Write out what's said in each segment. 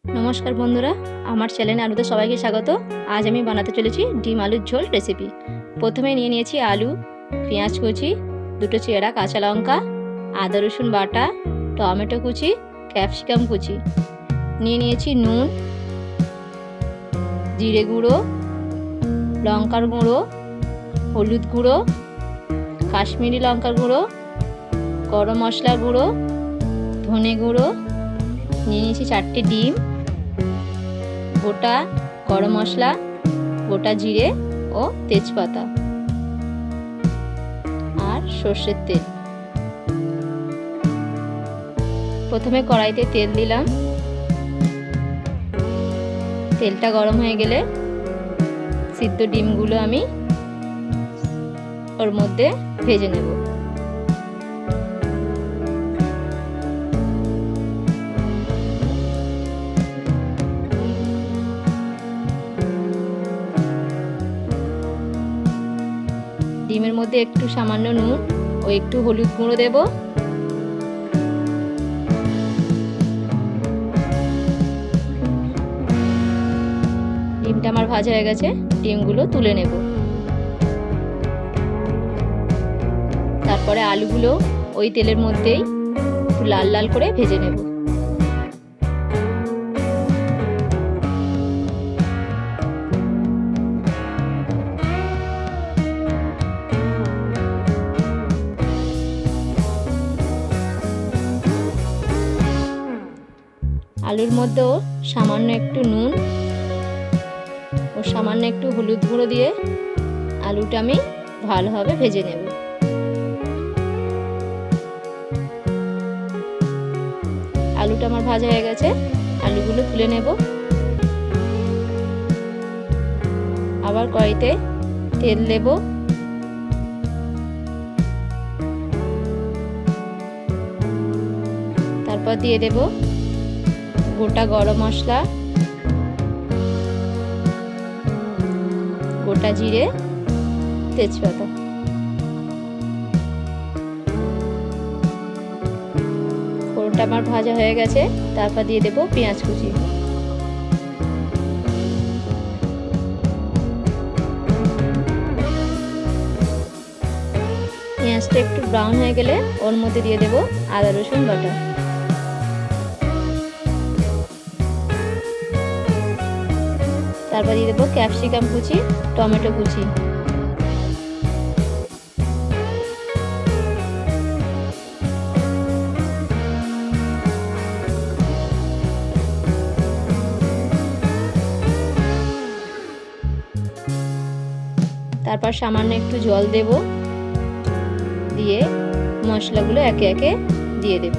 নমস্কার বন্ধুরা, আমার চ্যানেলে আলুতে সবাইকে স্বাগত। আজ আমি বানাতে চলেছি ডিম আলুর ঝোল রেসিপি। প্রথমে নিয়ে নিয়েছি আলু, পেঁয়াজ কুচি, দুটো চেরা কাঁচা লঙ্কা, আদা রসুন বাটা, টমেটো কুচি, ক্যাপসিকাম কুচি। নিয়ে নিয়েছি নুন, জিরে গুঁড়ো, লঙ্কার গুঁড়ো, হলুদ গুঁড়ো, কাশ্মীরি লঙ্কার গুঁড়ো, গরম মশলা গুঁড়ো, ধনে গুঁড়ো। নিয়ে নিয়েছি 4টে ডিম, গোটা গরম মশলা, গোটা জিরে ও তেজপাতা আর সর্ষের তেল। প্রথমে কড়াইতে তেল দিলাম। তেলটা গরম হয়ে গেলে সিদ্ধ ডিমগুলো আমি ওর মধ্যে ভেজে নেব। ডিমের মধ্যে একটু সামান্য নুন ও একটু হলুদ গুঁড়ো দেব। ডিমটা আমার ভাজা হয়ে গেছে, ডিমগুলো তুলে নেব। তারপরে আলুগুলো ওই তেলের মধ্যেই একটু লাল লাল করে ভেজে নেব। আলুর মধ্যেও সামান্য একটু নুন ও সামান্য একটু হলুদ গুঁড়ো দিয়ে আলুটা আমি ভালোভাবে ভেজে নেব। আলুটা আমার ভাজা হয়ে গেছে, আলুগুলো তুলে নেব। আবার কড়াইতে তেল দেব। তারপর দিয়ে দেব গোটা গরম মশলা, গোটা জিরে, তেজপাতা। ফোড়নটা আমার ভাজা হয়ে গেছে, তারপর দিয়ে দেব পেঁয়াজ কুচি। পেঁয়াজটা একটু ব্রাউন হয়ে গেলে ওর মধ্যে দিয়ে দেব আদা রসুন বাটা। তারপর দিয়ে দেবো ক্যাপসিকাম কুচি, টমেটো কুচি। তারপর সামান্য একটু জল দেব, দিয়ে মশলাগুলো একে একে দিয়ে দেব।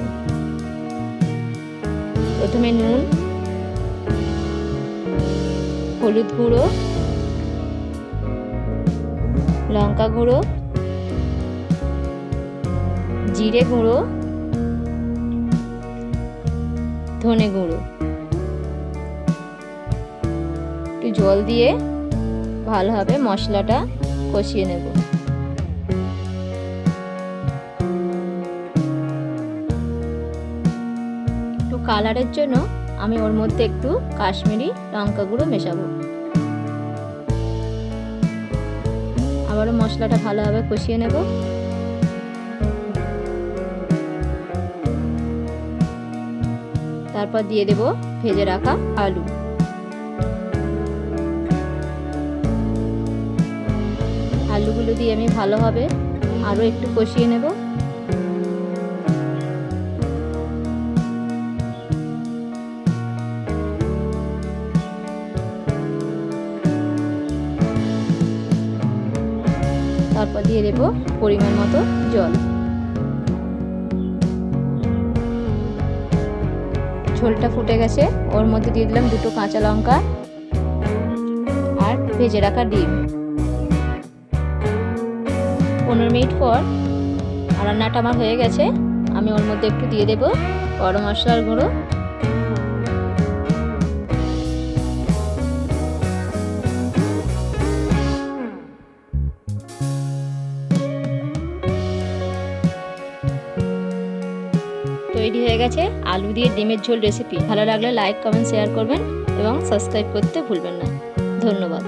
প্রথমে নুন, হলুদ গুঁড়ো, লঙ্কা গুঁড়ো, জিরে গুঁড়ো, ধনে গুঁড়ো। একটু জল দিয়ে ভালোভাবে মশলাটা কষিয়ে নেব। একটু কালারের জন্য আমি ওর মধ্যে একটু কাশ্মীরি লঙ্কা গুঁড়ো মেশাবো। আবারও মশলাটা ভালোভাবে কষিয়ে নেব। তারপর দিয়ে দেব ভেজে রাখা আলু। আলুগুলো দিয়ে আমি ভালোভাবে আরও একটু কষিয়ে নেব। তারপর দিয়ে দেব পরিমাণ মতো জল। ঝোলটা ফুটে গেছে, ওর মধ্যে দিয়ে দিলাম দুটো কাঁচা লঙ্কা আর ভেজে রাখা ডিম। 15 মিনিট পর রান্নাটা আমার হয়ে গেছে। আমি ওর মধ্যে একটু দিয়ে দেব গরম মশলার গুঁড়ো, তৈরি হয়ে গেছে আলু দিয়ে ডিমের ঝোল রেসিপি। ভালো লাগলে লাইক কমেন্ট শেয়ার করবেন এবং সাবস্ক্রাইব করতে ভুলবেন না। ধন্যবাদ।